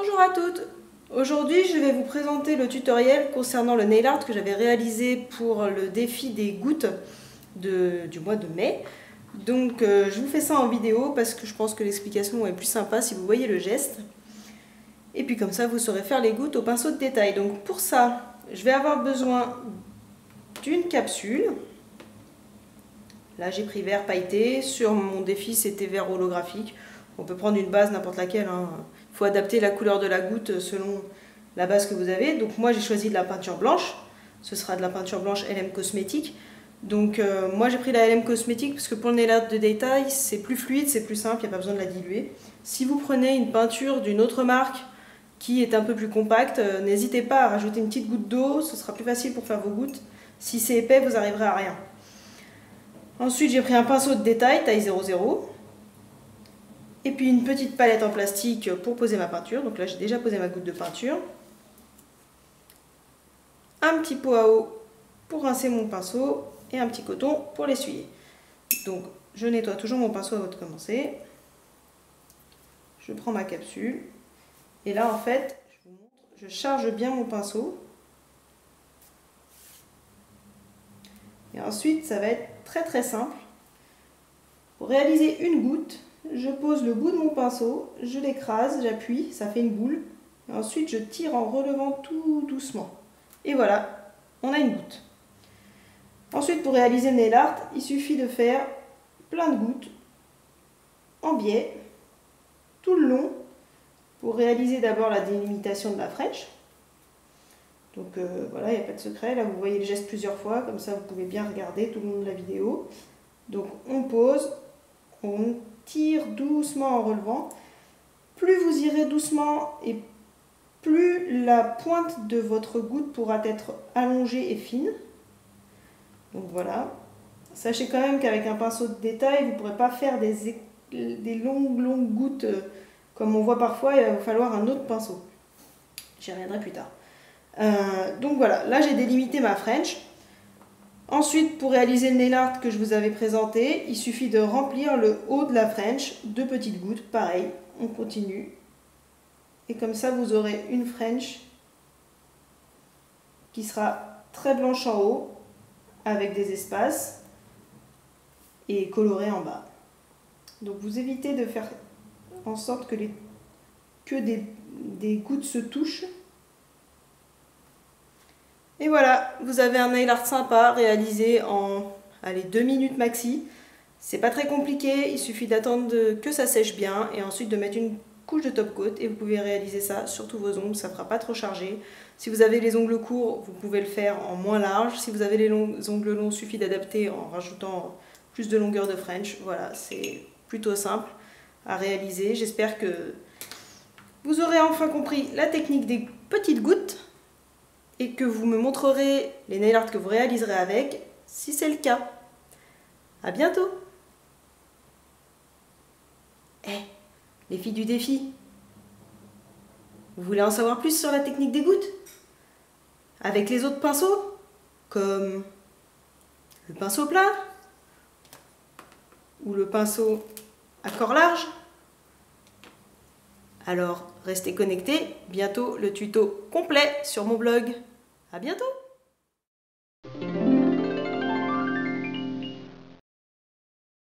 Bonjour à toutes. Aujourd'hui je vais vous présenter le tutoriel concernant le nail art que j'avais réalisé pour le défi des gouttes du mois de mai. Donc je vous fais ça en vidéo parce que je pense que l'explication est plus sympa si vous voyez le geste. Et puis comme ça vous saurez faire les gouttes au pinceau de détail. Donc pour ça je vais avoir besoin d'une capsule. Là j'ai pris vert pailleté, sur mon défi c'était vert holographique. On peut prendre une base n'importe laquelle, hein. Il faut adapter la couleur de la goutte selon la base que vous avez. Donc moi j'ai choisi de la peinture blanche, ce sera de la peinture blanche LM Cosmétique. Donc moi j'ai pris la LM Cosmétique parce que pour le nail art de détail c'est plus fluide, c'est plus simple, il n'y a pas besoin de la diluer. Si vous prenez une peinture d'une autre marque qui est un peu plus compacte, n'hésitez pas à rajouter une petite goutte d'eau, ce sera plus facile pour faire vos gouttes. Si c'est épais vous n'arriverez à rien. Ensuite j'ai pris un pinceau de détail taille 00. Et puis une petite palette en plastique pour poser ma peinture. Donc là j'ai déjà posé ma goutte de peinture. Un petit pot à eau pour rincer mon pinceau et un petit coton pour l'essuyer. Donc je nettoie toujours mon pinceau avant de commencer. Je prends ma capsule. Et là en fait, je vous montre, je charge bien mon pinceau. Et ensuite ça va être très simple. Pour réaliser une goutte, je pose le bout de mon pinceau, je l'écrase, j'appuie, ça fait une boule. Et ensuite, je tire en relevant tout doucement. Et voilà, on a une goutte. Ensuite, pour réaliser le nail art, il suffit de faire plein de gouttes en biais, tout le long, pour réaliser d'abord la délimitation de la French. Donc voilà, il n'y a pas de secret. Là, vous voyez le geste plusieurs fois, comme ça, vous pouvez bien regarder tout le long de la vidéo. Donc, on pose, on tire doucement en relevant. Plus vous irez doucement et plus la pointe de votre goutte pourra être allongée et fine. Donc voilà. Sachez quand même qu'avec un pinceau de détail, vous ne pourrez pas faire des longues gouttes comme on voit parfois. Il va vous falloir un autre pinceau. J'y reviendrai plus tard. Donc voilà, là j'ai délimité ma French. Ensuite, pour réaliser le nail art que je vous avais présenté, il suffit de remplir le haut de la French de petites gouttes. Pareil, on continue. Et comme ça, vous aurez une French qui sera très blanche en haut, avec des espaces, et colorée en bas. Donc vous évitez de faire en sorte que des gouttes se touchent. Et voilà, vous avez un nail art sympa réalisé en 2 minutes maxi. C'est pas très compliqué, il suffit d'attendre que ça sèche bien et ensuite de mettre une couche de top coat et vous pouvez réaliser ça sur tous vos ongles, ça ne fera pas trop chargé. Si vous avez les ongles courts, vous pouvez le faire en moins large. Si vous avez les ongles longs, il suffit d'adapter en rajoutant plus de longueur de French. Voilà, c'est plutôt simple à réaliser. J'espère que vous aurez enfin compris la technique des petites gouttes et que vous me montrerez les nail art que vous réaliserez avec, si c'est le cas. À bientôt. Les filles du défi, vous voulez en savoir plus sur la technique des gouttes? Avec les autres pinceaux, comme le pinceau plat ou le pinceau à corps large? Alors, restez connectés, bientôt le tuto complet sur mon blog. À bientôt!